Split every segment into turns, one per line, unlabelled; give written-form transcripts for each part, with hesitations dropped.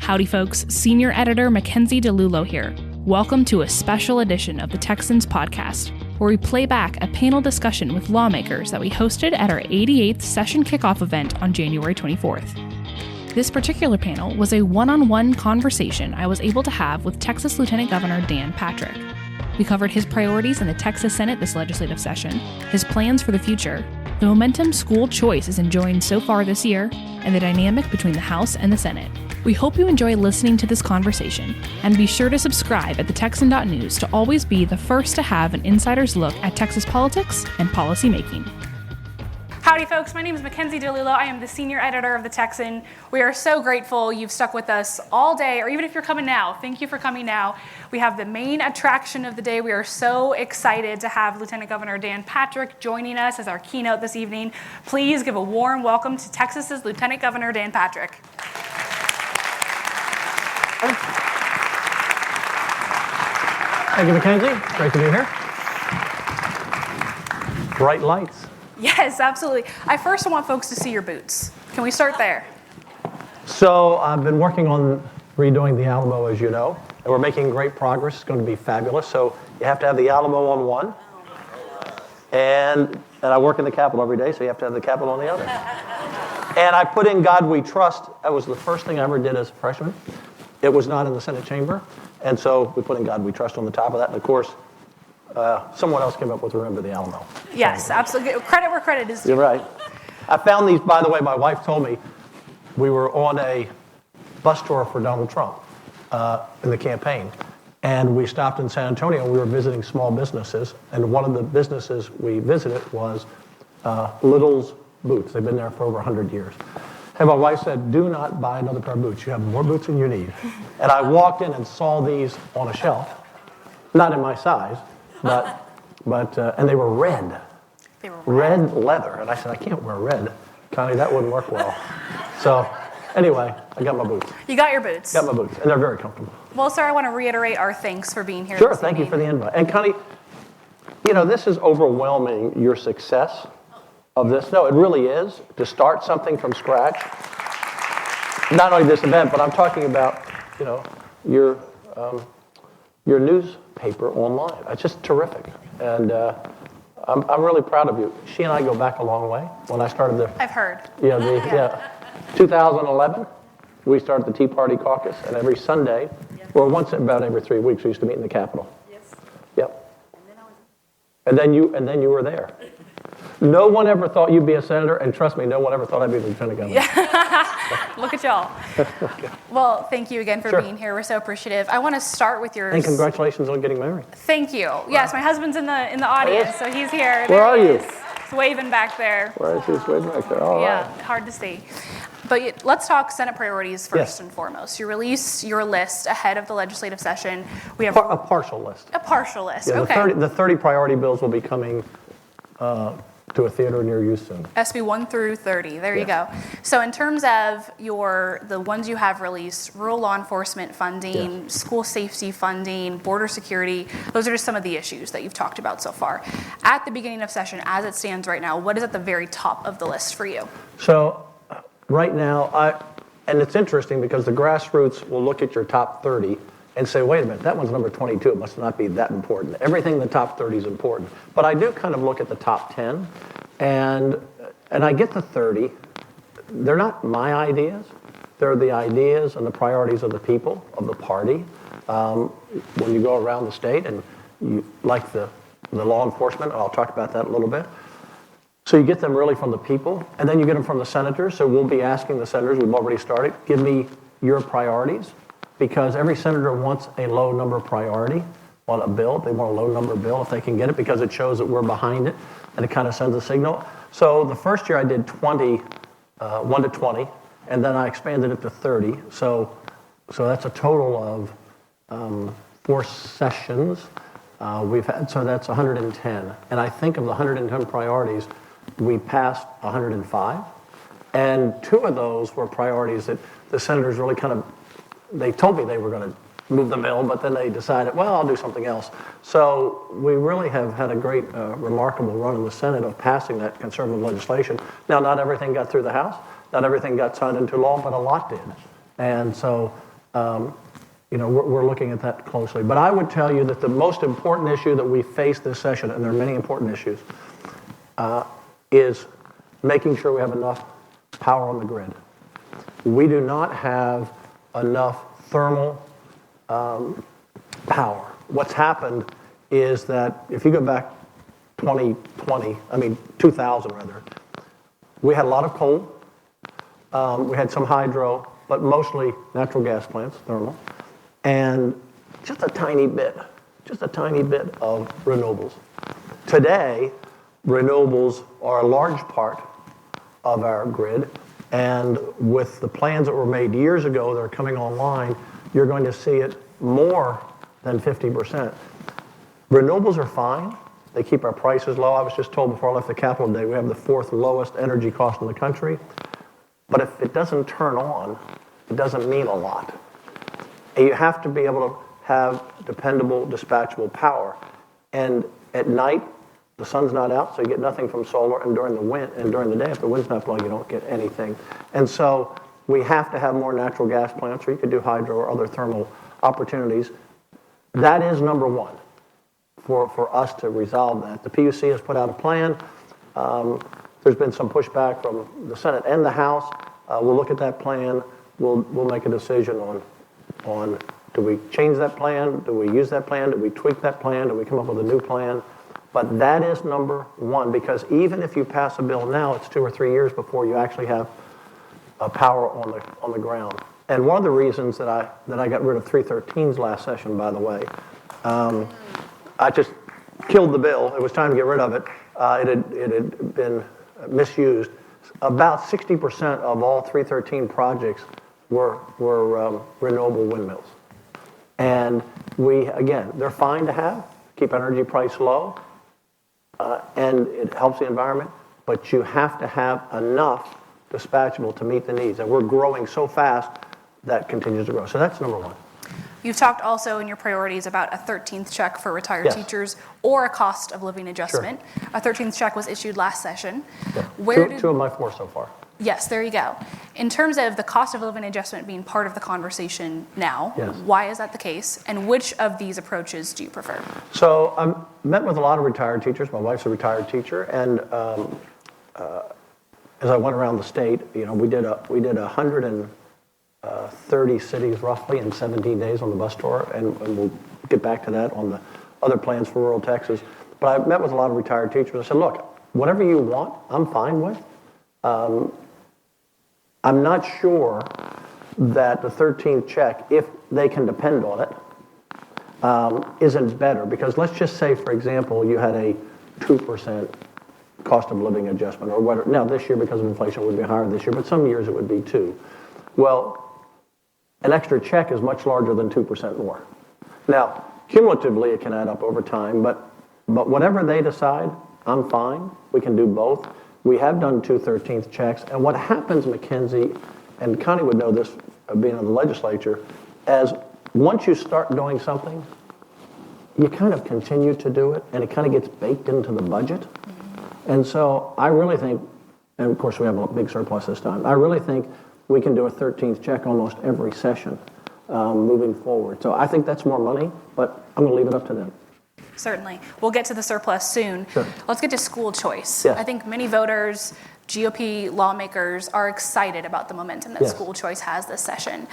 Howdy folks, Senior Editor Mackenzie DeLulo here. Welcome to a special edition of the Texans podcast, where we play back a panel discussion with lawmakers that we hosted at our 88th Session Kickoff event on January 24th. This particular panel was a one-on-one conversation I was able to have with Texas Lieutenant Governor Dan Patrick. We covered his priorities in the Texas Senate this legislative session, his plans for the future, the momentum school choice is enjoying so far this year, and the dynamic between the House and the Senate. We hope you enjoy listening to this conversation, and be sure to subscribe at thetexan.news to always be the first to have an insider's look at Texas politics and policy making. Howdy folks, my name is Mackenzie DeLulo. I am the senior editor of the Texan. We are so grateful you've stuck with us all day, or even if you're coming now, thank you for coming now. We have the main attraction of the day. We are so excited to have Lieutenant Governor Dan Patrick joining us as our keynote this evening. Please give a warm welcome to Texas's Lieutenant Governor Dan Patrick.
Thank you, Mackenzie. Great to be here. Bright lights.
Yes, absolutely. I first want folks to see your boots. Can we start there?
So I've been working on redoing the Alamo, as you know, and we're making great progress. It's going to be fabulous. So you have to have the Alamo on one, and I work in the Capitol every day, so you have to have the Capitol on the other. And I put in God We Trust. That was the first thing I ever did as a freshman. It was not in the Senate chamber, and so we put in God We Trust on the top of that. And of course, someone else came up with Remember the Alamo.
Yes, absolutely. Credit where credit is due.
You're right. I found these, by the way, my wife told me we were on a bus tour for Donald Trump in the campaign. And we stopped in San Antonio, and we were visiting small businesses. And one of the businesses we visited was Little's Boots. They've been there for over 100 years. And my wife said, do not buy another pair of boots. You have more boots than you need. And I walked in and saw these on a shelf, not in my size, but and they were red.
They were
red leather. And I said, I can't wear red. Connie, that wouldn't work well. So anyway, I got my boots.
You got your boots.
Got my boots, and they're very comfortable.
Well, sir, I want to reiterate our thanks for being here.
Sure, thank you for the invite. And Connie, you know, this is overwhelming, your success of this. No, it really is, to start something from scratch. Not only this event, but I'm talking about, you know, your newspaper online. It's just terrific. And I'm really proud of you. She and I go back a long way. When I started the...
I've heard.
Yeah, 2011, we started the Tea Party Caucus, and every Sunday, or once about every 3 weeks, we used to meet in the Capitol.
Yes.
Yep. And then you were there. No one ever thought you'd be a senator, and trust me, no one ever thought I'd be the lieutenant governor.
Yeah. Look at y'all. Well, thank you again for being here. We're so appreciative. I want to start with your...
And congratulations on getting married.
Thank you. Wow. Yes, my husband's in the audience, so he's here.
Where are you?
He's waving back there.
Where is he? He's waving back there. All right.
Hard to see. But let's talk Senate priorities first and foremost. You release your list ahead of the legislative session. We have
a partial list.
A partial list.
Yeah,
okay.
The 30 priority bills will be coming to a theater near you soon.
SB 1 through 30. There you go. So in terms of the ones you have released, rural law enforcement funding, school safety funding, border security, those are just some of the issues that you've talked about so far. At the beginning of session, as it stands right now, what is at the very top of the list for you?
So right now, and it's interesting because the grassroots will look at your top 30 and say, wait a minute, that one's number 22. It must not be that important. Everything in the top 30 is important. But I do kind of look at the top 10, and I get the 30. They're not my ideas. They're the ideas and the priorities of the people, of the party. When you go around the state, and you like the law enforcement, and I'll talk about that a little bit. So you get them really from the people, and then you get them from the senators. So we'll be asking the senators, we've already started, give me your priorities. Because every senator wants a low number priority on a bill. They want a low number bill if they can get it, because it shows that we're behind it, and it kind of sends a signal. So the first year I did 1 to 20, and then I expanded it to 30. So that's a total of 4 sessions we've had. So that's 110. And I think of the 110 priorities, we passed 105. And 2 of those were priorities that the senators really kind of, they told me they were going to move the bill, but then they decided, well, I'll do something else. So we really have had a great, remarkable run in the Senate of passing that conservative legislation. Now, not everything got through the House. Not everything got signed into law, but a lot did. And so we're looking at that closely. But I would tell you that the most important issue that we face this session, and there are many important issues, is making sure we have enough power on the grid. We do not have enough thermal power. What's happened is that if you go back 2000 rather, we had a lot of coal, we had some hydro, but mostly natural gas plants, thermal, and just a tiny bit of renewables. Today, renewables are a large part of our grid, and with the plans that were made years ago that are coming online, you're going to see it more than 50%. Renewables are fine. They keep our prices low. I was just told before I left the Capitol today, we have the 4th lowest energy cost in the country. But if it doesn't turn on, it doesn't mean a lot. And you have to be able to have dependable, dispatchable power. And at night, the sun's not out, so you get nothing from solar. And during the day, if the wind's not blowing, you don't get anything. And so we have to have more natural gas plants, or you could do hydro or other thermal opportunities. That is number one for us to resolve that. The PUC has put out a plan. There's been some pushback from the Senate and the House. We'll look at that plan. We'll make a decision on do we change that plan? Do we use that plan? Do we tweak that plan? Do we come up with a new plan? But that is number one, because even if you pass a bill now, it's 2 or 3 years before you actually have power on the ground. And one of the reasons that I got rid of 313s last session, by the way, I just killed the bill. It was time to get rid of it. It had been misused. About 60% of all 313 projects were renewable windmills. And they're fine to have, keep energy price low, and it helps the environment, but you have to have enough dispatchable to meet the needs. And we're growing so fast that continues to grow. So that's number one.
You've talked also in your priorities about a 13th check for retired teachers or a cost of living adjustment. Sure. A 13th check was issued last session.
Yeah. Two of my 4 so far.
Yes, there you go. In terms of the cost of living adjustment being part of the conversation now, why is that the case? And which of these approaches do you prefer?
So I met with a lot of retired teachers. My wife's a retired teacher. And as I went around the state, we did 130 cities roughly in 17 days on the bus tour, and we'll get back to that on the other plans for rural Texas. But I met with a lot of retired teachers. I said, look, whatever you want, I'm fine with. I'm not sure that the 13th check, if they can depend on it, isn't better. Because let's just say, for example, you had a 2% cost of living adjustment, or whatever. Now, this year, because of inflation, it would be higher this year, but some years it would be 2%. Well, an extra check is much larger than 2% more. Now, cumulatively, it can add up over time, but whatever they decide, I'm fine. We can do both. We have done 2 13th checks, and what happens, Mackenzie, and Connie would know this, being in the legislature, as once you start doing something, you kind of continue to do it, and it kind of gets baked into the budget. And so I really think, and of course we have a big surplus this time, I really think we can do a 13th check almost every session moving forward. So I think that's more money, but I'm going to leave it up to them.
Certainly. We'll get to the surplus soon.
Sure.
Let's get to school choice.
Yes.
I think many voters, GOP lawmakers, are excited about the momentum that school choice has this session.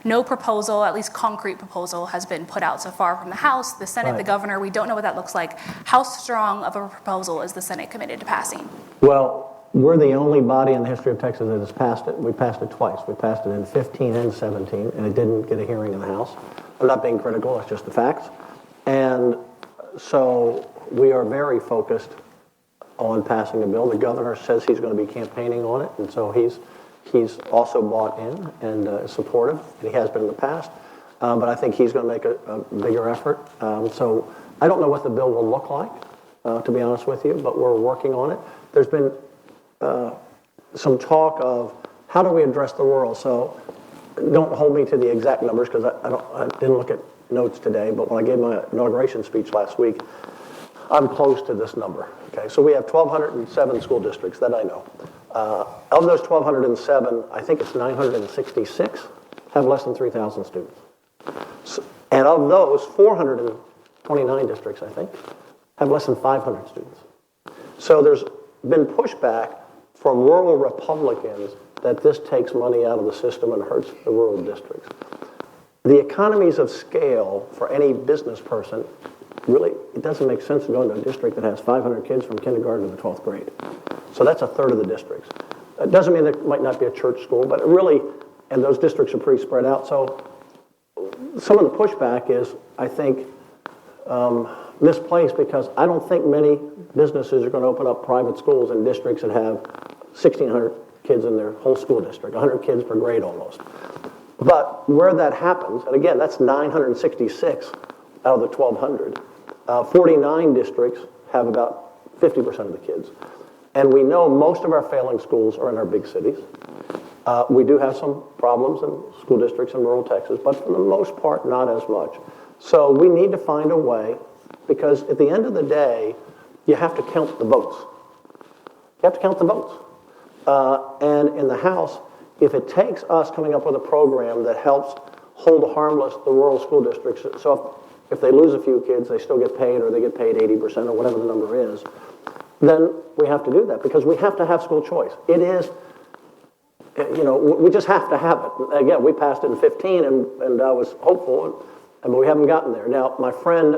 No proposal, at least concrete proposal, has been put out so far from the House, the Senate, the governor. We don't know what that looks like. How strong of a proposal is the Senate committed to passing?
Well, we're the only body in the history of Texas that has passed it. We passed it twice. We passed it in 15 and 17, and it didn't get a hearing in the House. I'm not being critical, it's just the facts. And so we are very focused on passing the bill. The governor says he's going to be campaigning on it, and so he's also bought in and supportive, and he has been in the past. But I think he's going to make a bigger effort. So I don't know what the bill will look like, to be honest with you, but we're working on it. There's been some talk of how do we address the rural. So don't hold me to the exact numbers because I didn't look at notes today, but when I gave my inauguration speech last week, I'm close to this number. Okay, so we have 1,207 school districts that I know. Of those 1,207, I think it's 966 have less than 3,000 students. And of those, 429 districts, I think, have less than 500 students. So there's been pushback from rural Republicans that this takes money out of the system and hurts the rural districts. The economies of scale for any business person, really, it doesn't make sense to go into a district that has 500 kids from kindergarten to the 12th grade. So that's a third of the districts. It doesn't mean there might not be a church school, but it really, and those districts are pretty spread out. So some of the pushback is, I think, misplaced, because I don't think many businesses are going to open up private schools in districts that have 1,600 kids in their whole school district, 100 kids per grade almost. But where that happens, and again, that's 966 out of the 1,200, 49 districts have about 50% of the kids. And we know most of our failing schools are in our big cities. We do have some problems in school districts in rural Texas, but for the most part, not as much. So we need to find a way, because at the end of the day, you have to count the votes. You have to count the votes. And in the House, if it takes us coming up with a program that helps hold harmless the rural school districts, so if they lose a few kids, they still get paid, or they get paid 80% or whatever the number is, then we have to do that, because we have to have school choice. It is, we just have to have it. Again, we passed it in 15, and I was hopeful, but we haven't gotten there. Now, my friend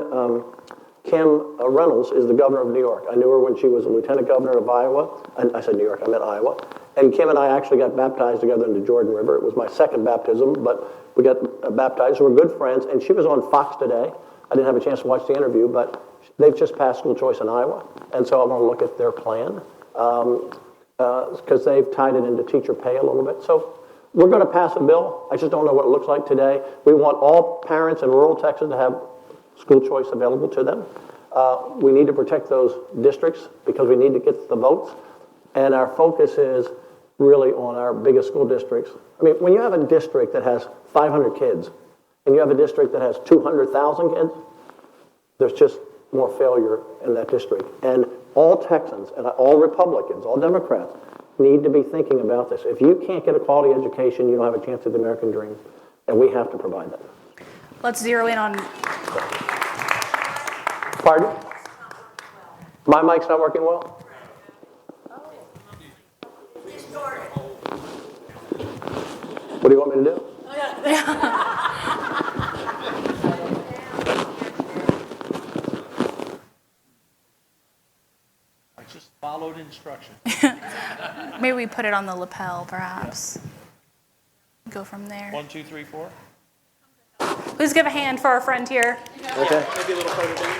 Kim Reynolds is the governor of New York. I knew her when she was a lieutenant governor of Iowa. I said New York, I meant Iowa. And Kim and I actually got baptized together in the Jordan River. It was my second baptism, but we got baptized. We're good friends, and she was on Fox today. I didn't have a chance to watch the interview, but they've just passed school choice in Iowa, and so I want to look at their plan, because they've tied it into teacher pay a little bit. So we're going to pass a bill. I just don't know what it looks like today. We want all parents in rural Texas to have school choice available to them. We need to protect those districts because we need to get the votes, and our focus is really on our biggest school districts. I mean, when you have a district that has 500 kids and you have a district that has 200,000 kids, there's just more failure in that district. And all Texans and all Republicans, all Democrats need to be thinking about this. If you can't get a quality education, you don't have a chance at the American dream, and we have to provide that.
Let's zero in on...
Pardon? My mic's not working well? What do you want me to do?
I just followed instruction.
Maybe we put it on the lapel, perhaps. Yeah. Go from there.
1, 2, 3, 4.
Please give a hand for our friend here.
Okay.
Maybe a little further down.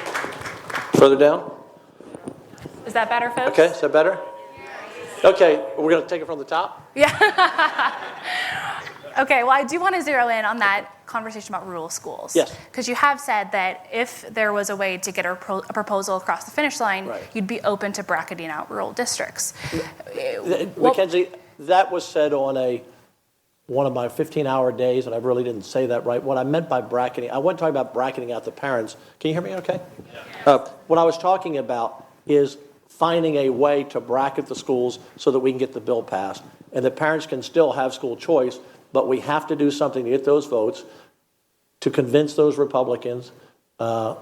Further down?
Is that better, folks?
Okay, is that better? Okay, we're going to take it from the top?
Yeah. Okay, well, I do want to zero in on that conversation about rural schools.
Yes.
Because you have said that if there was a way to get a proposal across the finish line,
right,
you'd be open to bracketing out rural districts.
Mackenzie, that was said on one of my 15-hour days, and I really didn't say that right. What I meant by bracketing, I wasn't talking about bracketing out the parents. Can you hear me okay? Yeah. What I was talking about is finding a way to bracket the schools so that we can get the bill passed, and the parents can still have school choice, but we have to do something to get those votes to convince those Republicans to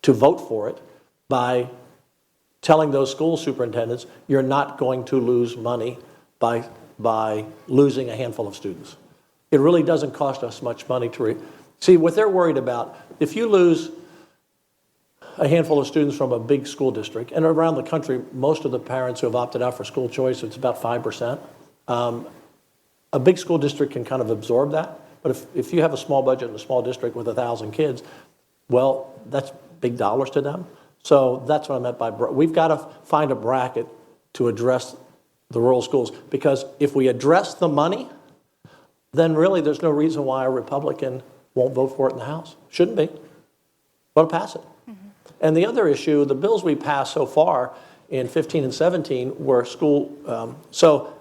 vote for it by telling those school superintendents, you're not going to lose money by losing a handful of students. It really doesn't cost us much money to see what they're worried about. If you lose a handful of students from a big school district, and around the country, most of the parents who have opted out for school choice, it's about 5%. A big school district can kind of absorb that, but if you have a small budget in a small district with 1,000 kids, well, that's big dollars to them. So that's what I meant by we've got to find a bracket to address the rural schools, because if we address the money, then really there's no reason why a Republican won't vote for it in the House. Shouldn't be. Want to pass it. Mm-hmm. And the other issue, the bills we passed so far in 15 and 17 were school, so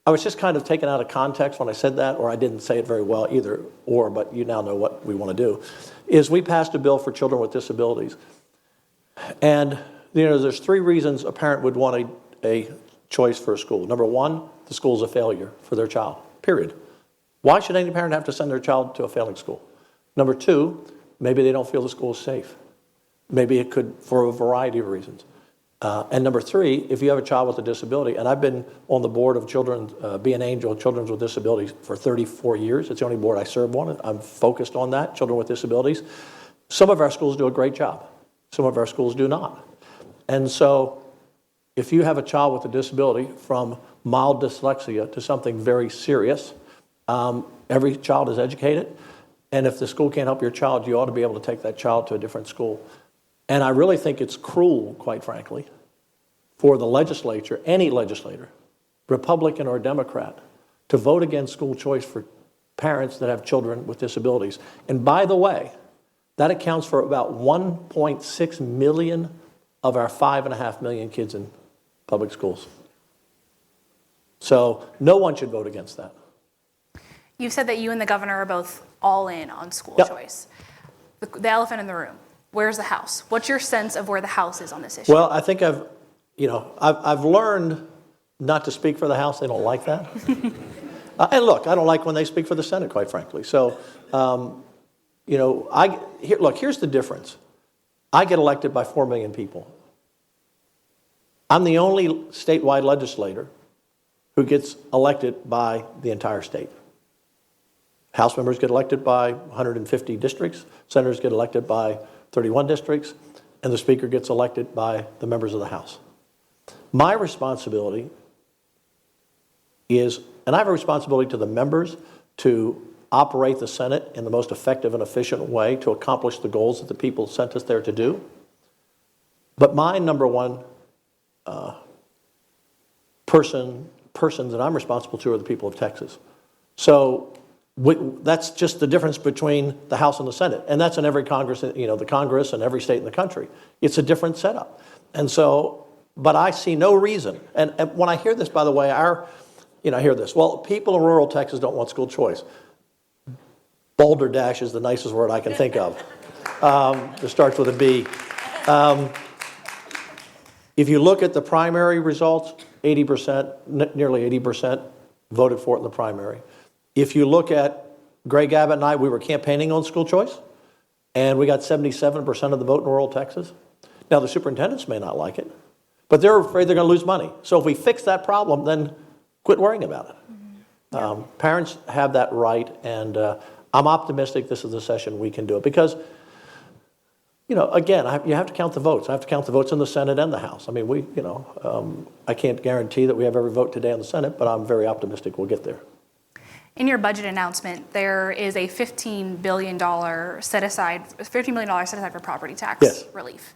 I was just kind of taken out of context when I said that, or I didn't say it very well either, but you now know what we want to do, is we passed a bill for children with disabilities. And, there's 3 reasons a parent would want a choice for a school. Number 1, the school's a failure for their child, period.
Why should any parent have to send their child to a failing school? Number two, maybe they don't feel the school is safe. Maybe it could, for a variety of reasons. And number three, if you have a child with a disability, and I've been on the board of Be an Angel, Children with Disabilities for 34 years. It's the only board I serve on. I'm focused on that, children with disabilities. Some of our schools do a great job. Some of our schools do not. And so if you have a child with a disability from mild dyslexia to something very serious, every child is educated. And if the school can't help your child, you ought to be able to take that child to a different school. And I really think it's cruel, quite frankly, for the legislature, any legislator, Republican or Democrat, to vote against school choice for parents that have children with disabilities. And by the way, that accounts for about 1.6 million of our 5.5 million kids in public schools. So no one should vote against that.
You've said that you and the governor are both all in on school
Yep.
choice. The elephant in the room. Where's the House? What's your sense of where the House is on this issue?
Well, I think I've learned not to speak for the House. They don't like that. And look, I don't like when they speak for the Senate, quite frankly. So, here's the difference. I get elected by 4 million people. I'm the only statewide legislator who gets elected by the entire state. House members get elected by 150 districts. Senators get elected by 31 districts. And the Speaker gets elected by the members of the House. My responsibility is, and I have a responsibility to the members to operate the Senate in the most effective and efficient way to accomplish the goals that the people sent us there to do. But my number one persons that I'm responsible to are the people of Texas. So that's just the difference between the House and the Senate. And that's in every Congress, the Congress and every state in the country. It's a different setup. And so, but I see no reason. And when I hear this, by the way, I hear this. Well, people in rural Texas don't want school choice. Balderdash is the nicest word I can think of. It starts with a B. If you look at the primary results, 80%, nearly 80% voted for it in the primary. If you look at Greg Abbott and I, we were campaigning on school choice, and we got 77% of the vote in rural Texas. Now, the superintendents may not like it, but they're afraid they're going to lose money. So if we fix that problem, then quit worrying about it. Mm-hmm. Parents have that right, and I'm optimistic this is the session we can do it. Because, again, you have to count the votes. I have to count the votes in the Senate and the House. I mean, I can't guarantee that we have every vote today in the Senate, but I'm very optimistic we'll get there.
In your budget announcement, there is a $15 million set aside for property tax relief.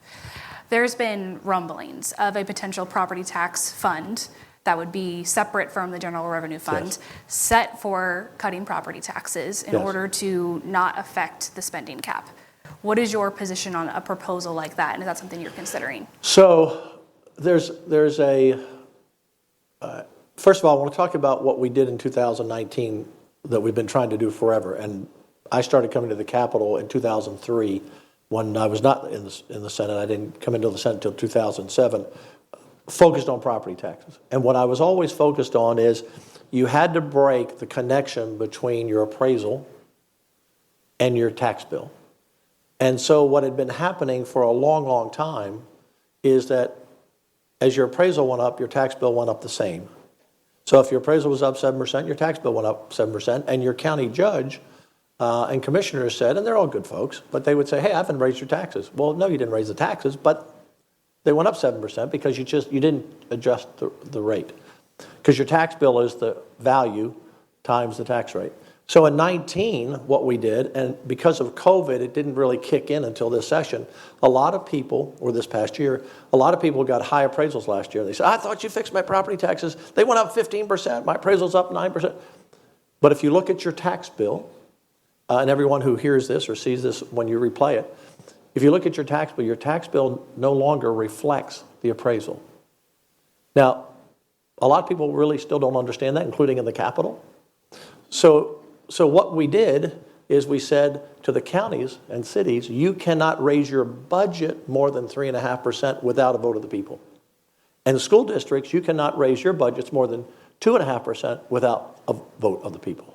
There's been rumblings of a potential property tax fund that would be separate from the general revenue fund, set for cutting property taxes in order to not affect the spending cap. What is your position on a proposal like that, and is that something you're considering?
So there's a first of all, I want to talk about what we did in 2019 that we've been trying to do forever. And I started coming to the Capitol in 2003 when I was not in the Senate. I didn't come into the Senate until 2007, focused on property taxes. And what I was always focused on is you had to break the connection between your appraisal and your tax bill. And so what had been happening for a long, long time is that as your appraisal went up, your tax bill went up the same. So if your appraisal was up 7%, your tax bill went up 7%, and your county judge and commissioners said, and they're all good folks, but they would say, hey, I haven't raised your taxes. Well, no, you didn't raise the taxes, but they went up 7% because you didn't adjust the rate. Because your tax bill is the value times the tax rate. So in 19, what we did, and because of COVID, it didn't really kick in until this session, a lot of people, or this past year, a lot of people got high appraisals last year. They said, I thought you fixed my property taxes. They went up 15%. My appraisal's up 9%. But if you look at your tax bill, and everyone who hears this or sees this when you replay it, if you look at your tax bill no longer reflects the appraisal. Now, a lot of people really still don't understand that, including in the Capitol. So what we did is we said to the counties and cities, you cannot raise your budget more than 3.5% without a vote of the people. And school districts, you cannot raise your budgets more than 2.5% without a vote of the people.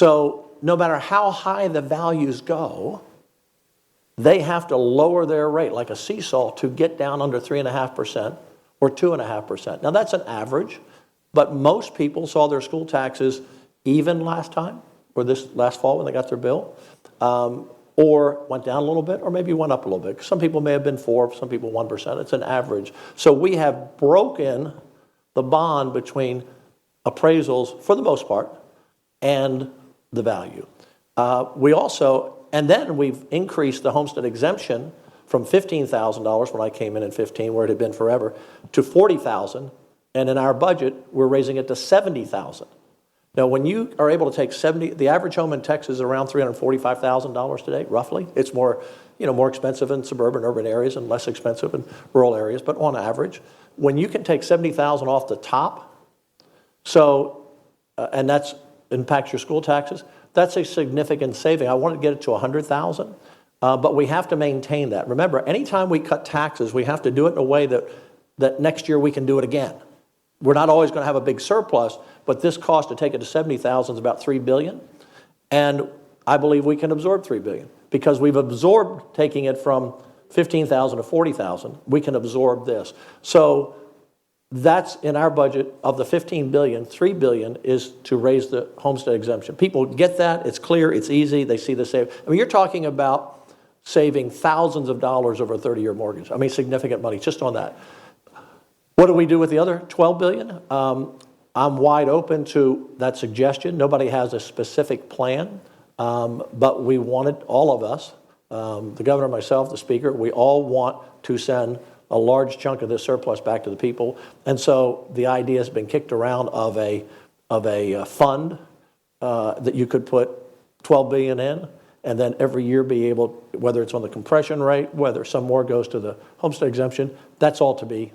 So no matter how high the values go, they have to lower their rate like a seesaw to get down under 3.5% or 2.5%. Now that's an average, but most people saw their school taxes even last time, or this last fall when they got their bill, or went down a little bit, or maybe went up a little bit. Some people may have been 4%, some people 1%. It's an average. So we have broken the bond between appraisals, for the most part, and the value. We also, and then we've increased the homestead exemption from $15,000 when I came in 15, where it had been forever, to $40,000, and in our budget, we're raising it to $70,000. Now, when you are able to take the average home in Texas is around $345,000 today, roughly. It's more expensive in suburban, urban areas and less expensive in rural areas, but on average, when you can take $70,000 off the top, and that impacts your school taxes, that's a significant saving. I want to get it to $100,000, but we have to maintain that. Remember, anytime we cut taxes, we have to do it in a way that next year we can do it again. We're not always going to have a big surplus, but this cost to take it to $70,000 is about $3 billion, and I believe we can absorb $3 billion because we've absorbed taking it from $15,000 to $40,000. We can absorb this. So that's in our budget of the $15 billion, $3 billion is to raise the homestead exemption. People get that. It's clear. It's easy. They see the save. I mean, you're talking about saving thousands of dollars over a 30-year mortgage. I mean, significant money just on that. What do we do with the other $12 billion? I'm wide open to that suggestion. Nobody has a specific plan, but we wanted, all of us, the governor, myself, the speaker, we all want to send a large chunk of this surplus back to the people. And so the idea has been kicked around of a fund that you could put $12 billion in, and then every year be able, whether it's on the compression rate, whether some more goes to the homestead exemption, that's all to be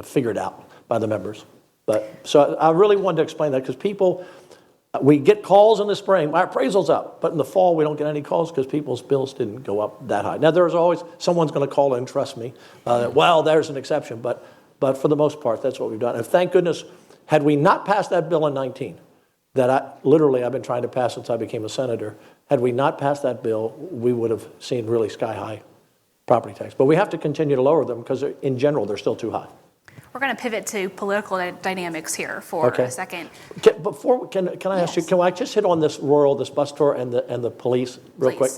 figured out by the members. But so I really wanted to explain that because people, we get calls in the spring, my appraisal's up, but in the fall we don't get any calls because people's bills didn't go up that high. Now there's always, someone's going to call in, trust me, well, there's an exception, but for the most part, that's what we've done. And thank goodness, had we not passed that bill in 19, that I've been trying to pass since I became a senator, had we not passed that bill, we would have seen really sky-high property tax. But we have to continue to lower them because in general, they're still too high.
We're going to pivot to political dynamics here for a second.
Can I ask you, can I just hit on this bus tour and the police real quick?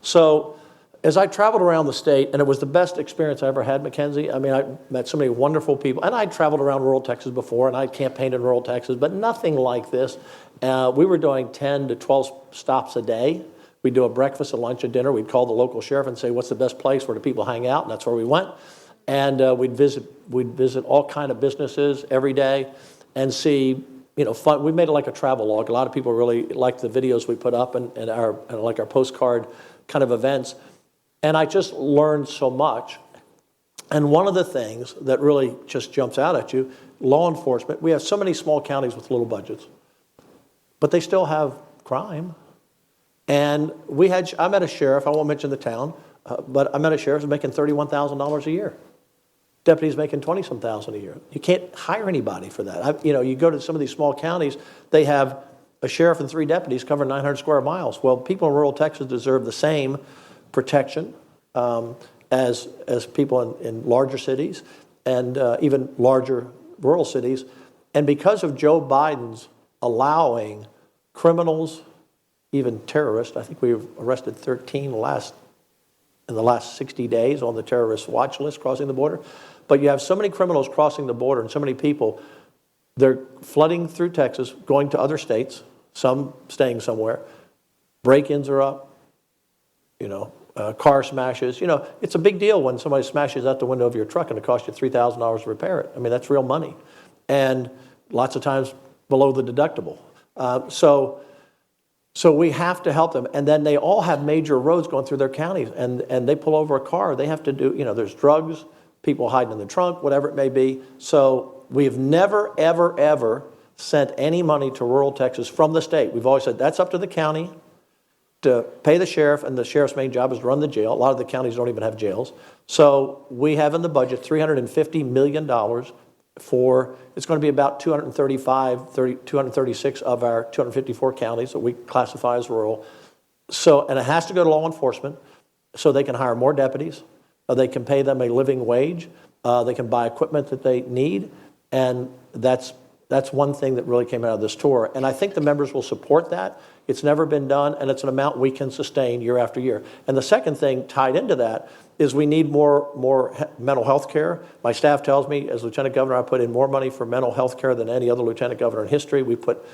So as I traveled around the state, and it was the best experience I ever had, Mackenzie. I mean, I met so many wonderful people, and I'd traveled around rural Texas before, and I'd campaigned in rural Texas, but nothing like this. We were doing 10 to 12 stops a day. We'd do a breakfast, a lunch, a dinner. We'd call the local sheriff and say, what's the best place where the people hang out? And that's where we went. And we'd visit all kind of businesses every day and see, fun. We made it like a travel log. A lot of people really liked the videos we put up and our postcard kind of events. And I just learned so much. And one of the things that really just jumps out at you, law enforcement, we have so many small counties with little budgets, but they still have crime. And I met a sheriff, I won't mention the town, but I met a sheriff who's making $31,000 a year. Deputies making $20-some thousand a year. You can't hire anybody for that. You go to some of these small counties, they have a sheriff and 3 deputies covering 900 square miles. Well, people in rural Texas deserve the same protection as people in larger cities and even larger rural cities. And because of Joe Biden's allowing criminals, even terrorists, I think we've arrested 13 in the last 60 days on the terrorist watch list crossing the border. But you have so many criminals crossing the border and so many people, they're flooding through Texas, going to other states, some staying somewhere. Break-ins are up, car smashes. It's a big deal when somebody smashes out the window of your truck and it costs you $3,000 to repair it. I mean, that's real money. And lots of times below the deductible. So we have to help them. And then they all have major roads going through their counties. And they pull over a car. They have to do, there's drugs, people hiding in the trunk, whatever it may be. So we've never, ever, ever sent any money to rural Texas from the state. We've always said that's up to the county to pay the sheriff, and the sheriff's main job is to run the jail. A lot of the counties don't even have jails. So we have in the budget $350 million it's going to be about 236 of our 254 counties that we classify as rural. So, and it has to go to law enforcement so they can hire more deputies. They can pay them a living wage. They can buy equipment that they need. And that's one thing that really came out of this tour. And I think the members will support that. It's never been done, and it's an amount we can sustain year after year. And the second thing tied into that is we need more mental health care. My staff tells me, as Lieutenant Governor, I put in more money for mental health care than any other Lieutenant Governor in history. We put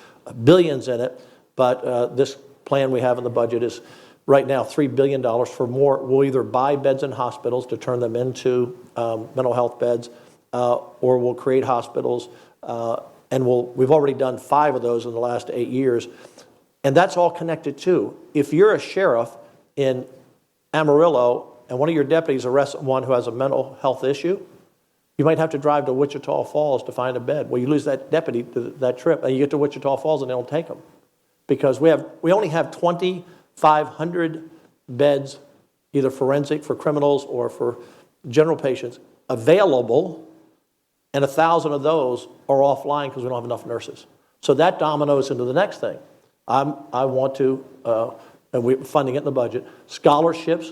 billions in it, but this plan we have in the budget is right now $3 billion for more. We'll either buy beds in hospitals to turn them into mental health beds, or we'll create hospitals, and we've already done 5 of those in the last 8 years. And that's all connected too. If you're a sheriff in Amarillo and one of your deputies arrests someone who has a mental health issue, you might have to drive to Wichita Falls to find a bed. Well, you lose that deputy to that trip, and you get to Wichita Falls and they don't take them. Because we only have 2,500 beds, either forensic for criminals or for general patients, available, and 1,000 of those are offline because we don't have enough nurses. So that dominoes into the next thing. I want to, and we're funding it in the budget, scholarships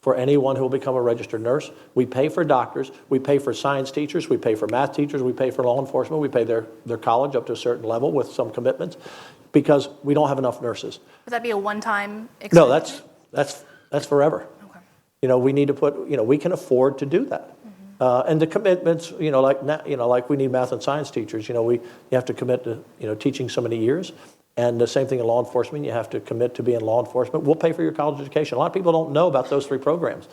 for anyone who will become a registered nurse. We pay for doctors, we pay for science teachers, we pay for math teachers, we pay for law enforcement, we pay their college up to a certain level with some commitments, because we don't have enough nurses.
Would that be a one-time expenditure?
No, that's forever.
Okay.
We need to put, we can afford to do that. And the commitments, like we need math and science teachers. You have to commit to, teaching so many years. And the same thing in law enforcement. You have to commit to be in law enforcement. We'll pay for your college education. A lot of people don't know about those 3 programs.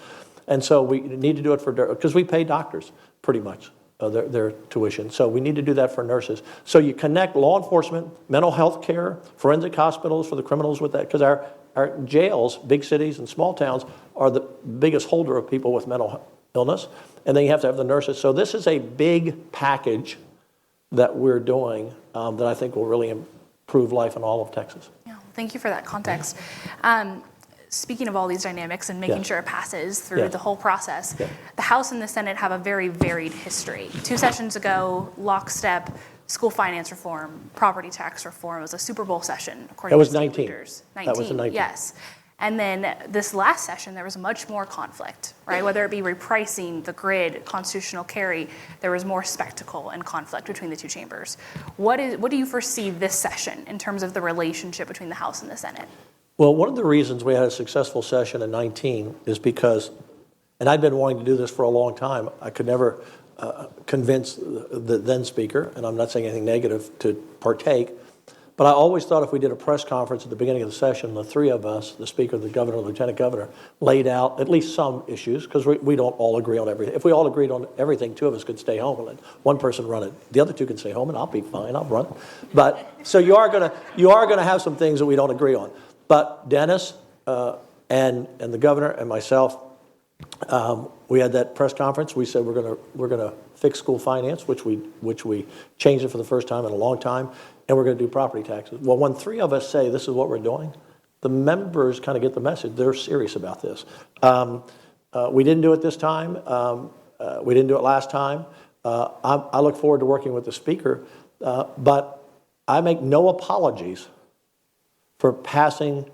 And so we need to do it because we pay doctors pretty much their tuition. So we need to do that for nurses. So you connect law enforcement, mental health care, forensic hospitals for the criminals with that, because our jails, big cities and small towns, are the biggest holder of people with mental illness. And then you have to have the nurses. So this is a big package that we're doing that I think will really improve life in all of Texas.
Yeah, thank you for that context. Speaking of all these dynamics and making sure it passes through the whole process, the House and the Senate have a very varied history. 2 sessions ago, lockstep, school finance reform, property tax reform was a Super Bowl session, according
to
state
19.
leaders.
That was in 19.
Yes. And then this last session, there was much more conflict, right? Whether it be repricing, the grid, constitutional carry, there was more spectacle and conflict between the 2 chambers. What do you foresee this session in terms of the relationship between the House and the Senate?
Well, one of the reasons we had a successful session in 19 is because, and I'd been wanting to do this for a long time, I could never convince the then speaker, and I'm not saying anything negative, to partake. But I always thought if we did a press conference at the beginning of the session, the 3 of us, the speaker, the governor, the lieutenant governor, laid out at least some issues, because we don't all agree on everything. If we all agreed on everything, 2 of us could stay home and let one person run it. The other 2 can stay home, and I'll be fine. I'll run it. But so you are gonna have some things that we don't agree on. But Dennis and the governor and myself, we had that press conference. We said we're gonna fix school finance, which we changed it for the first time in a long time. And we're going to do property taxes. Well, when 3 of us say this is what we're doing, the members kind of get the message. They're serious about this. We didn't do it this time. We didn't do it last time. I look forward to working with the speaker, but I make no apologies for passing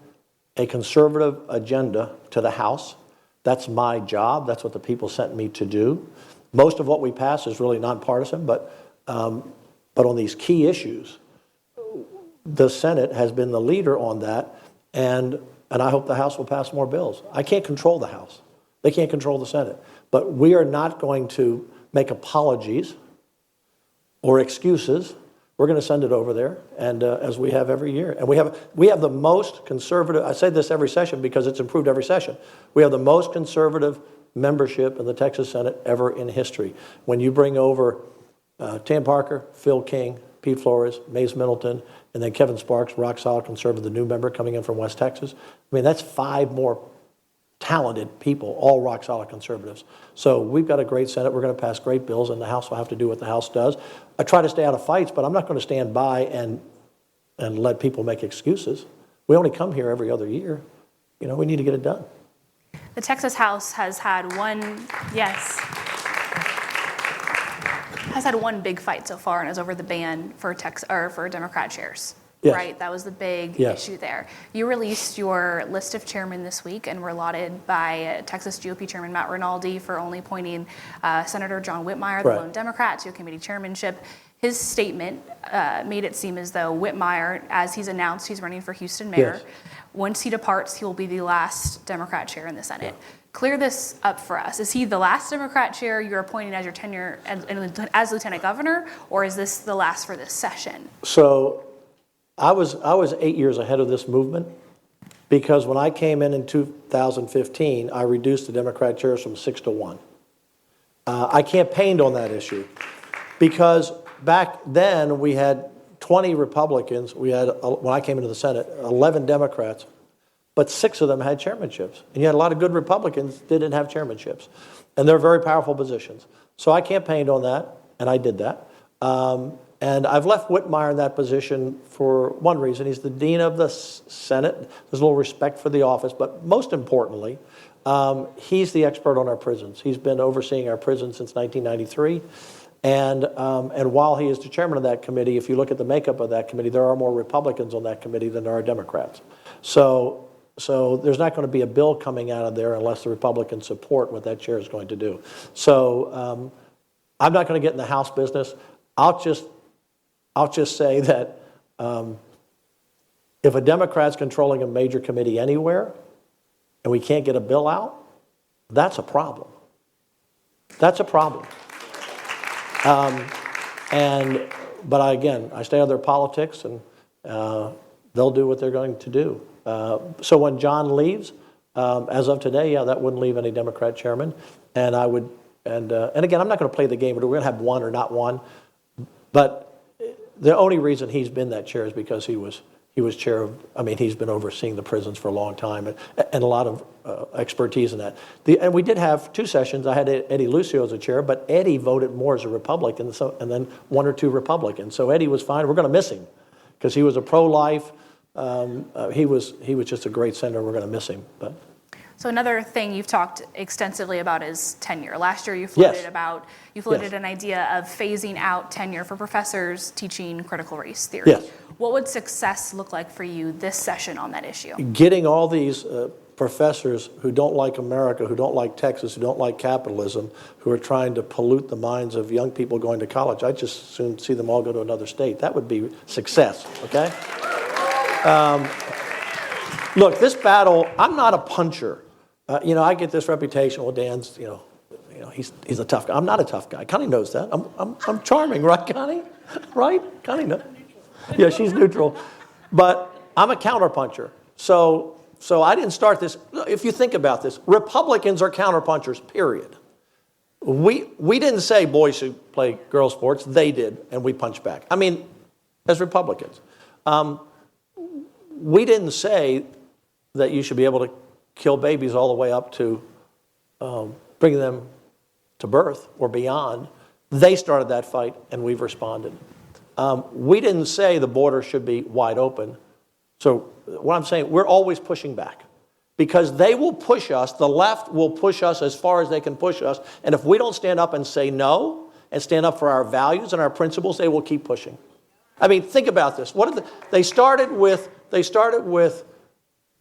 a conservative agenda to the House. That's my job. That's what the people sent me to do. Most of what we pass is really nonpartisan, but on these key issues, the Senate has been the leader on that, and I hope the House will pass more bills. I can't control the House. They can't control the Senate. But we are not going to make apologies or excuses. We're going to send it over there, and as we have every year. And we have the most conservative, I say this every session because it's improved every session. We have the most conservative membership in the Texas Senate ever in history. When you bring over Tam Parker, Phil King, Pete Flores, Mays Middleton, and then Kevin Sparks, rock solid conservative, the new member coming in from West Texas. I mean, that's 5 more talented people, all rock solid conservatives. So we've got a great Senate. We're going to pass great bills, and the House will have to do what the House does. I try to stay out of fights, but I'm not going to stand by and let people make excuses. We only come here every other year. We need to get it done.
The Texas House has had one, yes. has had one big fight so far, and it's over the ban for for Democrat chairs.
Yes.
Right, that was the big
Yes.
issue there. You released your list of chairmen this week and were lauded by Texas GOP Chairman Matt Rinaldi for only appointing Senator John Whitmire, the
Right.
lone Democrat, to a committee chairmanship. His statement made it seem as though Whitmire, as he's announced he's running for Houston mayor,
Yes.
once he departs, he will be the last Democrat chair in the Senate. Clear this up for us. Is he the last Democrat chair you're appointing as your tenure as lieutenant governor, or is this the last for this session?
So I was 8 years ahead of this movement, because when I came in 2015, I reduced the Democrat chairs from 6 to 1. I campaigned on that issue because back then we had 20 Republicans. We had, when I came into the Senate, 11 Democrats, but 6 of them had chairmanships. And you had a lot of good Republicans that didn't have chairmanships. And they're very powerful positions. So I campaigned on that, and I did that. And I've left Whitmire in that position for one reason. He's the dean of the Senate. There's a little respect for the office, but most importantly, he's the expert on our prisons. He's been overseeing our prisons since 1993. And while he is the chairman of that committee, if you look at the makeup of that committee, there are more Republicans on that committee than there are Democrats. So there's not going to be a bill coming out of there unless the Republicans support what that chair is going to do. So I'm not going to get in the House business. I'll just say that if a Democrat's controlling a major committee anywhere and we can't get a bill out, that's a problem. That's a problem. But I stay out of their politics, and they'll do what they're going to do. So when John leaves, as of today, that wouldn't leave any Democrat chairman. And I would, and again, I'm not going to play the game, but we're going to have one or not one. But the only reason he's been that chair is because he was chair of, he's been overseeing the prisons for a long time and a lot of expertise in that. And we did have 2 sessions. I had Eddie Lucio as a chair, but Eddie voted more as a Republican, and then 1 or 2 Republicans. So Eddie was fine. We're going to miss him because he was a pro-life. He was just a great senator. We're going to miss him. But
So another thing you've talked extensively about is tenure. Last year you floated
Yes.
an idea of phasing out tenure for professors teaching critical race theory.
Yes.
What would success look like for you this session on that issue?
Getting all these professors who don't like America, who don't like Texas, who don't like capitalism, who are trying to pollute the minds of young people going to college, I'd just soon see them all go to another state. That would be success, okay? Look, this battle, I'm not a puncher. I get this reputation. Well, Dan's, he's a tough guy. I'm not a tough guy. Connie knows that. I'm charming, right, Connie? Right? Connie knows. Yeah, she's neutral. But I'm a counterpuncher. So I didn't start this. If you think about this, Republicans are counterpunchers, period. We didn't say boys should play girls sports. They did, and we punched back. As Republicans. We didn't say that you should be able to kill babies all the way up to bringing them to birth or beyond. They started that fight, and we've responded. We didn't say the border should be wide open. So what I'm saying, we're always pushing back because they will push us. The left will push us as far as they can push us. And if we don't stand up and say no and stand up for our values and our principles, they will keep pushing. Think about this. They started with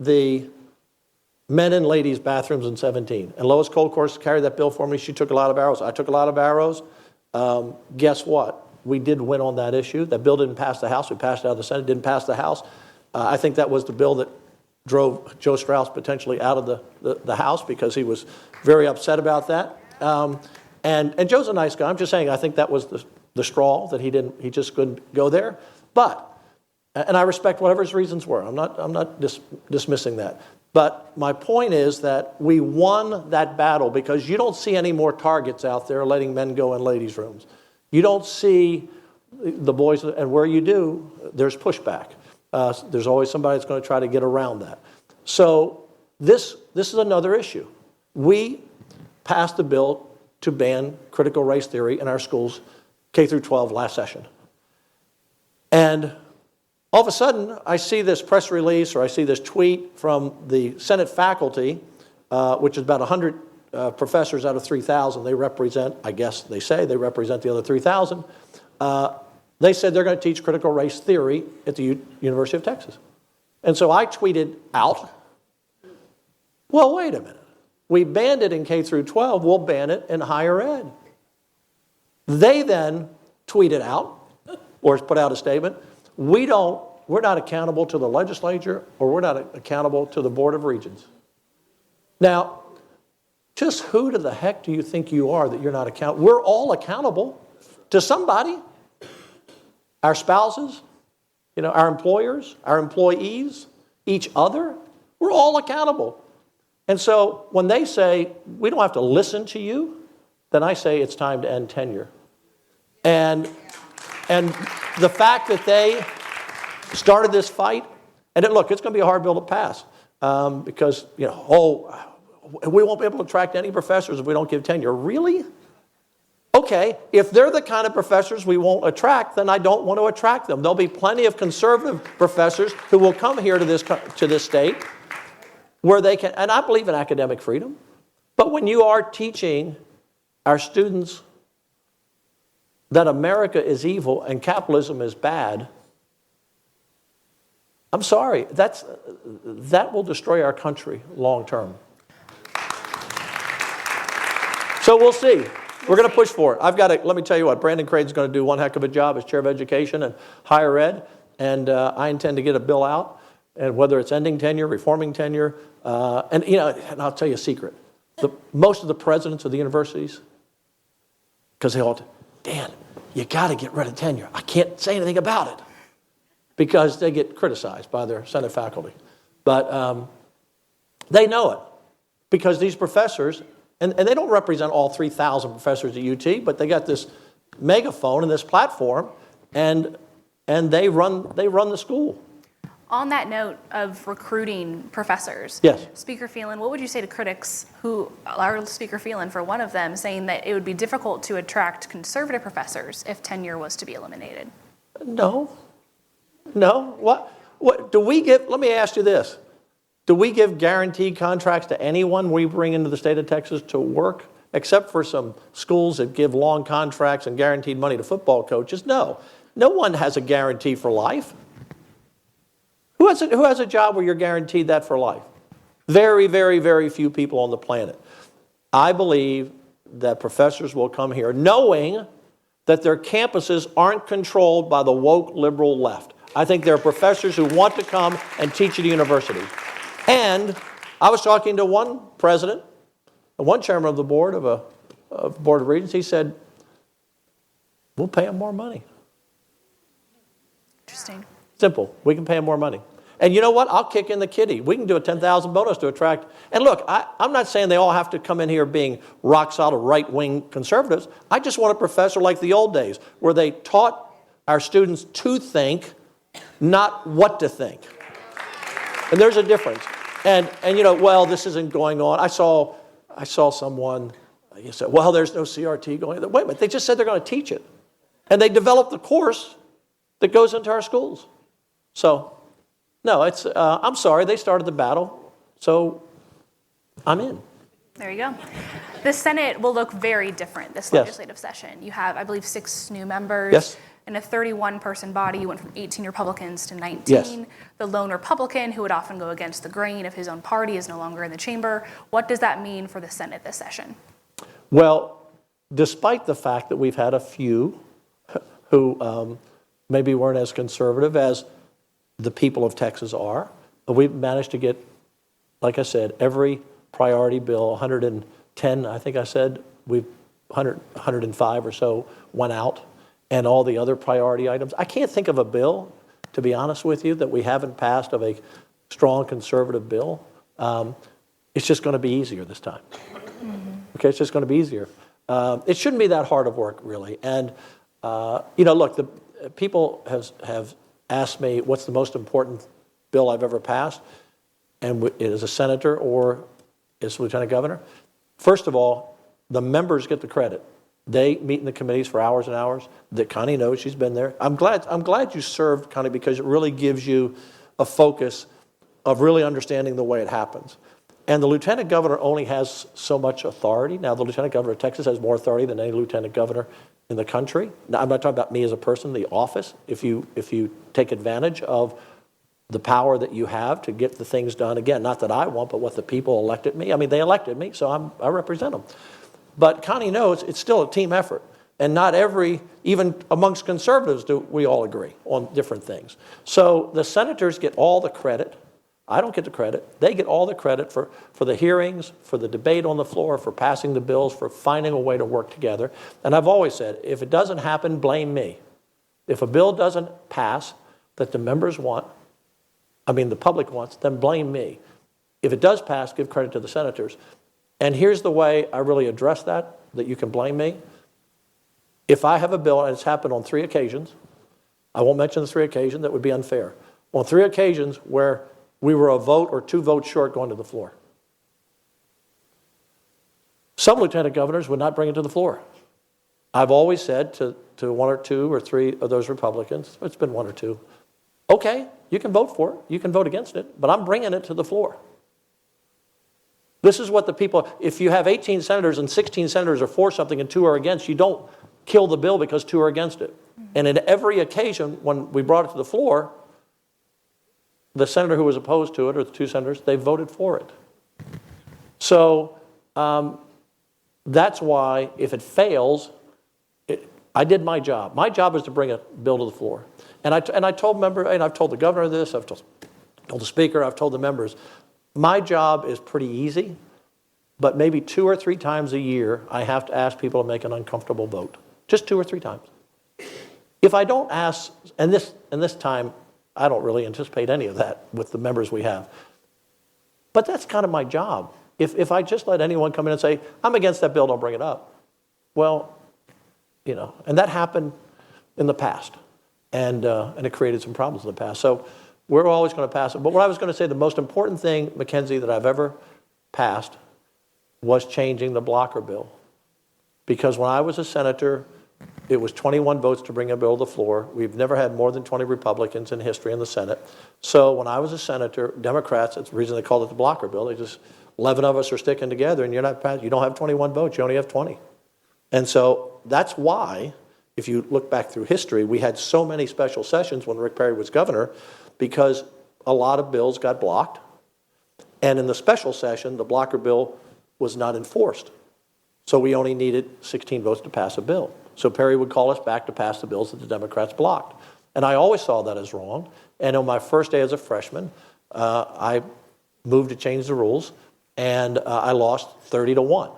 the men and ladies bathrooms in 17. And Lois Cole, of course, carried that bill for me. She took a lot of arrows. I took a lot of arrows. Guess what? We did win on that issue. That bill didn't pass the House. We passed it out of the Senate. Didn't pass the House. I think that was the bill that drove Joe Strauss potentially out of the House because he was very upset about that. And Joe's a nice guy. I'm just saying I think that was the straw that he just couldn't go there. But, and I respect whatever his reasons were. I'm not dismissing that. But my point is that we won that battle because you don't see any more targets out there letting men go in ladies' rooms. You don't see the boys, and where you do, there's pushback. There's always somebody that's going to try to get around that. So this is another issue. We passed a bill to ban critical race theory in our schools, K through 12, last session. And all of a sudden, I see this press release or I see this tweet from the Senate faculty, which is about 100 professors out of 3,000. They represent, I guess they say, they represent the other 3,000. They said they're going to teach critical race theory at the University of Texas. And so I tweeted out, well, wait a minute. We banned it in K through 12. We'll ban it in higher ed. They then tweeted out, or put out a statement, we're not accountable to the legislature, or we're not accountable to the Board of Regents. Now, just who the heck do you think you are that you're not accountable? We're all accountable to somebody. Our spouses, our employers, our employees, each other. We're all accountable. And so when they say, we don't have to listen to you, then I say it's time to end tenure. And the fact that they started this fight, and look, it's going to be a hard bill to pass because, we won't be able to attract any professors if we don't give tenure. Really? Okay, if they're the kind of professors we won't attract, then I don't want to attract them. There'll be plenty of conservative professors who will come here to this state where they can, and I believe in academic freedom, but when you are teaching our students that America is evil and capitalism is bad, I'm sorry, that will destroy our country long term. So we'll see. We're going to push for it. Let me tell you what, Brandon Crane's going to do one heck of a job as chair of education and higher ed, and I intend to get a bill out, and whether it's ending tenure, reforming tenure, and I'll tell you a secret. Most of the presidents of the universities, because they all, Dan, you got to get rid of tenure. I can't say anything about it because they get criticized by their Senate faculty. But they know it because these professors, and they don't represent all 3,000 professors at UT, but they got this megaphone and this platform, and they run the school.
On that note of recruiting professors,
yes.
Speaker Phelan, what would you say to critics who are Speaker Phelan for one of them, saying that it would be difficult to attract conservative professors if tenure was to be eliminated?
No. What do we give? Let me ask you this. Do we give guaranteed contracts to anyone we bring into the state of Texas to work, except for some schools that give long contracts and guaranteed money to football coaches? No. No one has a guarantee for life. Who has a job where you're guaranteed that for life? Very, very, very few people on the planet. I believe that professors will come here knowing that their campuses aren't controlled by the woke liberal left. I think there are professors who want to come and teach at a university. And I was talking to one president, one chairman of the board of Board of Regents. He said, we'll pay them more money.
Interesting.
Simple. We can pay them more money. And you know what? I'll kick in the kitty. We can do a 10,000 bonus to attract. And look, I'm not saying they all have to come in here being rock solid right-wing conservatives. I just want a professor like the old days where they taught our students to think, not what to think. And there's a difference. And this isn't going on. I saw someone, you said, well, there's no CRT going on. Wait a minute, they just said they're going to teach it. And they developed the course that goes into our schools. So, no, I'm sorry, they started the battle, so I'm in.
There you go. The Senate will look very different this legislative session. You have, I believe, 6 new members.
Yes.
In a 31-person body, you went from 18 Republicans to 19.
Yes.
The lone Republican, who would often go against the grain of his own party, is no longer in the chamber. What does that mean for the Senate this session?
Well, despite the fact that we've had a few who maybe weren't as conservative as the people of Texas are, we've managed to get, like I said, every priority bill, 110, I think I said, 105 or so went out. And all the other priority items. I can't think of a bill, to be honest with you, that we haven't passed of a strong conservative bill. It's just going to be easier this time. Mm-hmm. Okay, it's just going to be easier. It shouldn't be that hard of work, really. And, look, the people have asked me what's the most important bill I've ever passed, and as a senator or as lieutenant governor. First of all, the members get the credit. They meet in the committees for hours and hours. That Connie knows, she's been there. I'm glad you served, Connie, because it really gives you a focus of really understanding the way it happens. And the lieutenant governor only has so much authority. Now, the lieutenant governor of Texas has more authority than any lieutenant governor in the country. Now, I'm not talking about me as a person, the office. If you take advantage of the power that you have to get the things done, again, not that I want, but what the people elected me. I mean, they elected me, so I represent them. But Connie knows it's still a team effort. And not even amongst conservatives, do we all agree on different things. So the senators get all the credit. I don't get the credit. They get all the credit for the hearings, for the debate on the floor, for passing the bills, for finding a way to work together. And I've always said, if it doesn't happen, blame me. If a bill doesn't pass that the members want, the public wants, then blame me. If it does pass, give credit to the senators. And here's the way I really address that you can blame me. If I have a bill, and it's happened on 3 occasions, I won't mention the 3 occasions, that would be unfair. On 3 occasions where we were a vote or 2 votes short going to the floor. Some lieutenant governors would not bring it to the floor. I've always said to 1 or 2 or 3 of those Republicans, it's been 1 or 2, okay, you can vote for it, you can vote against it, but I'm bringing it to the floor. This is what the people, if you have 18 senators and 16 senators are for something and 2 are against, you don't kill the bill because 2 are against it. And in every occasion when we brought it to the floor, the senator who was opposed to it, or the 2 senators, they voted for it. So that's why if it fails, I did my job. My job is to bring a bill to the floor. And I told members, and I've told the governor this, I've told the speaker, I've told the members, my job is pretty easy, but maybe 2 or 3 times a year, I have to ask people to make an uncomfortable vote. Just 2 or 3 times. If I don't ask, and this time, I don't really anticipate any of that with the members we have. But that's kind of my job. If I just let anyone come in and say, I'm against that bill, don't bring it up. Well, and that happened in the past. And it created some problems in the past. So we're always going to pass it. But what I was going to say, the most important thing, Mackenzie, that I've ever passed was changing the blocker bill. Because when I was a senator, it was 21 votes to bring a bill to the floor. We've never had more than 20 Republicans in history in the Senate. So when I was a senator, Democrats, that's the reason they called it the blocker bill. They just, 11 of us are sticking together, and you don't have 21 votes, you only have 20. And so that's why, if you look back through history, we had so many special sessions when Rick Perry was governor, because a lot of bills got blocked. And in the special session, the blocker bill was not enforced. So we only needed 16 votes to pass a bill. So Perry would call us back to pass the bills that the Democrats blocked. And I always saw that as wrong. And on my first day as a freshman, I moved to change the rules, and I lost 30-1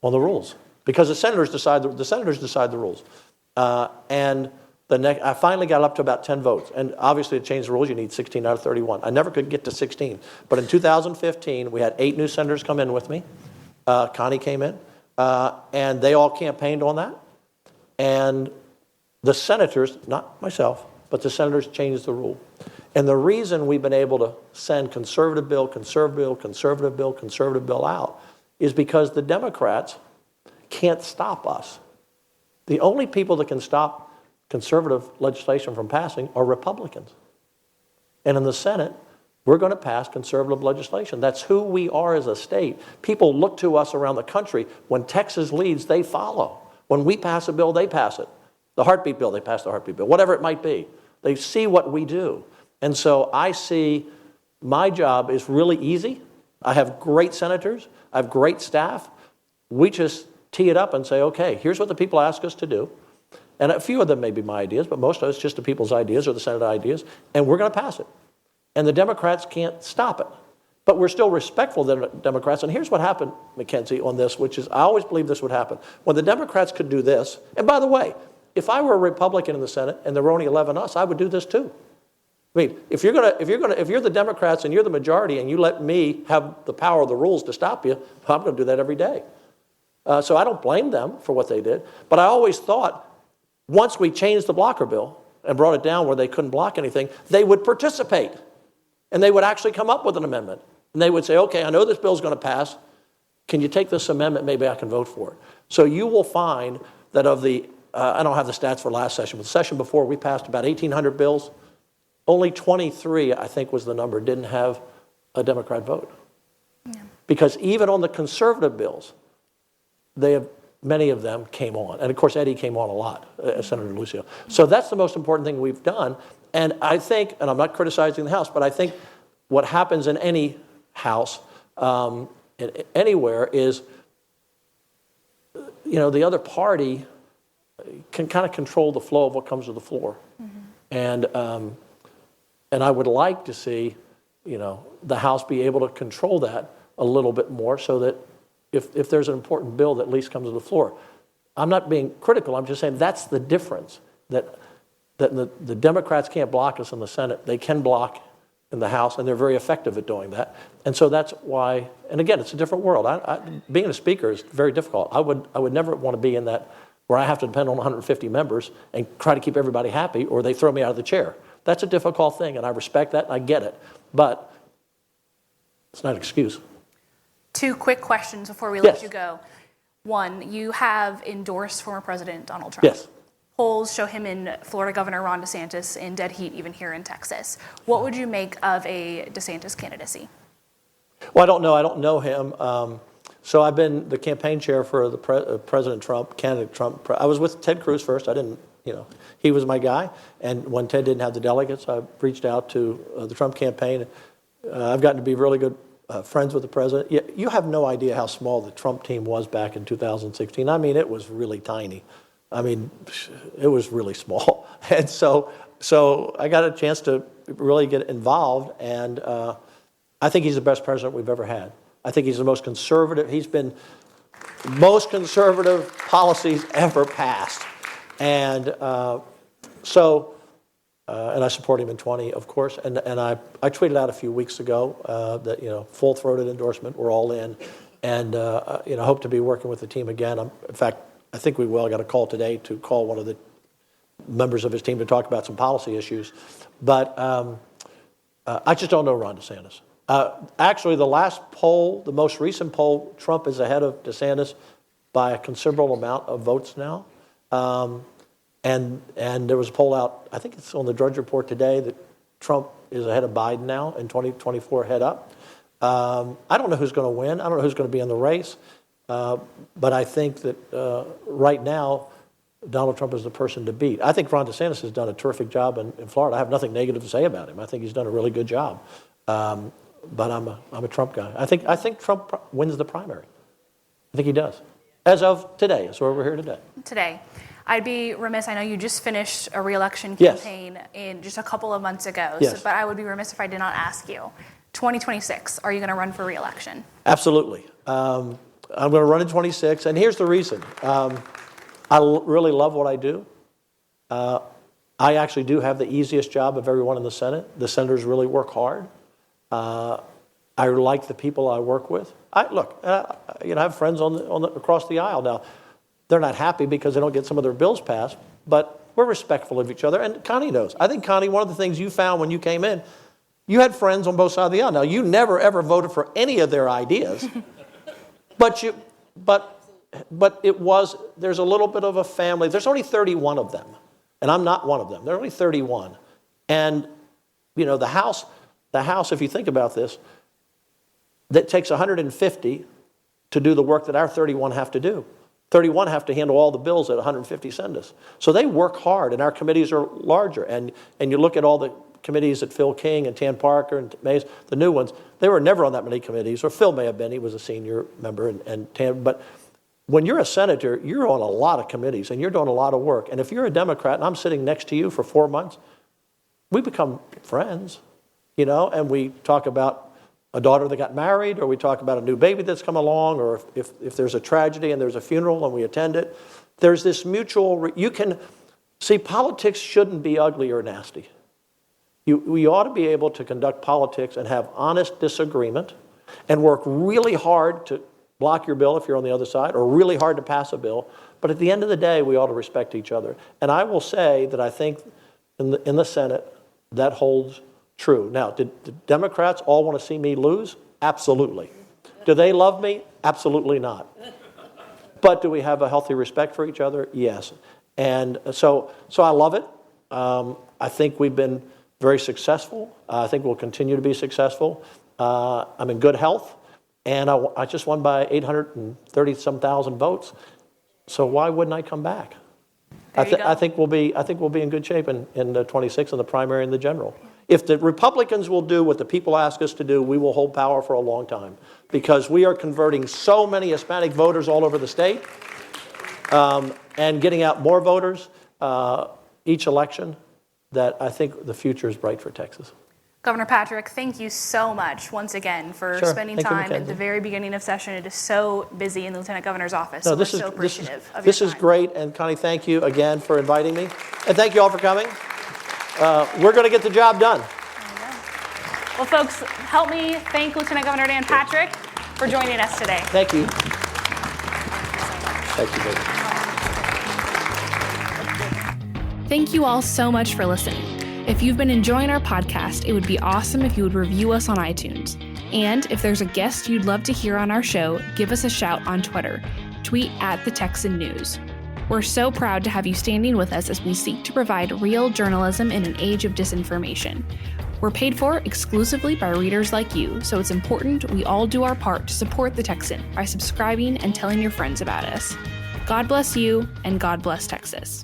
on the rules because the senators decide the rules. And I finally got up to about 10 votes. And obviously to change the rules, you need 16 out of 31. I never could get to 16. But in 2015, we had 8 new senators come in with me. Connie came in, and they all campaigned on that. And the senators, not myself, but the senators changed the rule. And the reason we've been able to send conservative bill out is because the Democrats can't stop us. The only people that can stop conservative legislation from passing are Republicans. And in the Senate, we're going to pass conservative legislation. That's who we are as a state. People look to us around the country. When Texas leads, they follow. When we pass a bill, they pass it. The heartbeat bill, they pass the heartbeat bill, whatever it might be. They see what we do. And so I see my job is really easy. I have great senators. I have great staff. We just tee it up and say, okay, here's what the people ask us to do. And a few of them may be my ideas, but most of it's just the people's ideas or the Senate ideas, and we're going to pass it. And the Democrats can't stop it. But we're still respectful of the Democrats. And here's what happened, Mackenzie, on this, which is, I always believed this would happen. When the Democrats could do this, and by the way, if I were a Republican in the Senate and there were only 11 of us, I would do this too. I mean, if you're the Democrats and you're the majority and you let me have the power of the rules to stop you, I'm going to do that every day. So I don't blame them for what they did. But I always thought, once we changed the blocker bill and brought it down where they couldn't block anything, they would participate. And they would actually come up with an amendment. And they would say, okay, I know this bill's going to pass. Can you take this amendment? Maybe I can vote for it. So you will find that of the, I don't have the stats for last session, but the session before, we passed about 1,800 bills. Only 23, I think was the number, didn't have a Democrat vote. Because even on the conservative bills, many of them came on. And of course, Eddie came on a lot, Senator Lucio. So that's the most important thing we've done. And I think, and I'm not criticizing the House, but I think what happens in any House, anywhere, is, the other party can kind of control the flow of what comes to the floor. And I would like to see, the House be able to control that a little bit more so that if there's an important bill that at least comes to the floor. I'm not being critical. I'm just saying that's the difference, that the Democrats can't block us in the Senate. They can block in the House, and they're very effective at doing that. And so that's why, and again, it's a different world. Being a speaker is very difficult. I would never want to be in that where I have to depend on 150 members and try to keep everybody happy, or they throw me out of the chair. That's a difficult thing, and I respect that, and I get it. But it's not an excuse.
2 quick questions before we
Yes.
let you go. One, you have endorsed former President Donald Trump.
Yes.
Polls show him in Florida Governor Ron DeSantis in dead heat, even here in Texas. What would you make of a DeSantis candidacy?
Well, I don't know. I don't know him. So I've been the campaign chair for the President Trump, candidate Trump. I was with Ted Cruz first. I didn't, he was my guy. And when Ted didn't have the delegates, I reached out to the Trump campaign. I've gotten to be really good friends with the president. You have no idea how small the Trump team was back in 2016. I mean, it was really tiny. I mean, it was really small. And so I got a chance to really get involved, and I think he's the best president we've ever had. I think he's the most conservative. He's been most conservative policies ever passed. And and I support him in 20, of course. And I tweeted out a few weeks ago that, full-throated endorsement, we're all in. And, hope to be working with the team again. In fact, I think we will. I got a call today to call one of the members of his team to talk about some policy issues. But I just don't know Ron DeSantis. Actually, the most recent poll, Trump is ahead of DeSantis by a considerable amount of votes now. And there was a poll out, I think it's on the Drudge Report today, that Trump is ahead of Biden now in 2024, head up. I don't know who's going to win. I don't know who's going to be in the race. But I think that right now, Donald Trump is the person to beat. I think Ron DeSantis has done a terrific job in Florida. I have nothing negative to say about him. I think he's done a really good job. But I'm a Trump guy. I think Trump wins the primary. I think he does. As of today, that's why we're here today.
Today. I'd be remiss, I know you just finished a re-election campaign in just a couple of months ago,
Yes.
but I would be remiss if I did not ask you. 2026, are you going to run for re-election?
Absolutely. I'm going to run in 26, and here's the reason. I really love what I do. I actually do have the easiest job of everyone in the Senate. The senators really work hard. I like the people I work with. I have friends across the aisle now. They're not happy because they don't get some of their bills passed, but we're respectful of each other. And Connie knows. I think, Connie, one of the things you found when you came in, you had friends on both sides of the aisle. Now, you never, ever voted for any of their ideas, but there's a little bit of a family. There's only 31 of them, and I'm not one of them. There are only 31. And, the House, if you think about this, that takes 150 to do the work that our 31 have to do. 31 have to handle all the bills that 150 send us. So they work hard, and our committees are larger. And you look at all the committees that Phil King and Tan Parker and Mays, the new ones, they were never on that many committees, or Phil may have been. He was a senior member, and Tan. But when you're a senator, you're on a lot of committees, and you're doing a lot of work. And if you're a Democrat, and I'm sitting next to you for 4 months, we become friends, and we talk about a daughter that got married, or we talk about a new baby that's come along, or if there's a tragedy and there's a funeral and we attend it. There's this mutual, you can see, politics shouldn't be ugly or nasty. We ought to be able to conduct politics and have honest disagreement and work really hard to block your bill if you're on the other side, or really hard to pass a bill. But at the end of the day, we ought to respect each other. And I will say that I think in the Senate, that holds true. Now, did the Democrats all want to see me lose? Absolutely. Do they love me? Absolutely not. But do we have a healthy respect for each other? Yes. And so I love it. I think we've been very successful. I think we'll continue to be successful. I'm in good health. and I just won by 830-some thousand votes. So why wouldn't I come back? I think we'll be in good shape in the 26th in the primary and the general. If the Republicans will do what the people ask us to do, we will hold power for a long time, because we are converting so many Hispanic voters all over the state, and getting out more voters each election, that I think the future is bright for Texas.
Governor Patrick, thank you so much once again for spending
Thank you,
time at
Mackenzie.
the very beginning of session. It is so busy in the Lieutenant Governor's office.
No,
So
this
we're
is
so appreciative of
this
your
is
time.
great, and Connie, thank you again for inviting me, and thank you all for coming. We're going to get the job done.
Well, folks, help me thank Lieutenant Governor Dan Patrick for joining us today.
Thank you. Thank you, baby.
Thank you all so much for listening. If you've been enjoying our podcast, it would be awesome if you would review us on iTunes. And if there's a guest you'd love to hear on our show, give us a shout on Twitter. Tweet at the Texan News. We're so proud to have you standing with us as we seek to provide real journalism in an age of disinformation. We're paid for exclusively by readers like you, so it's important we all do our part to support the Texan by subscribing and telling your friends about us. God bless you, and God bless Texas.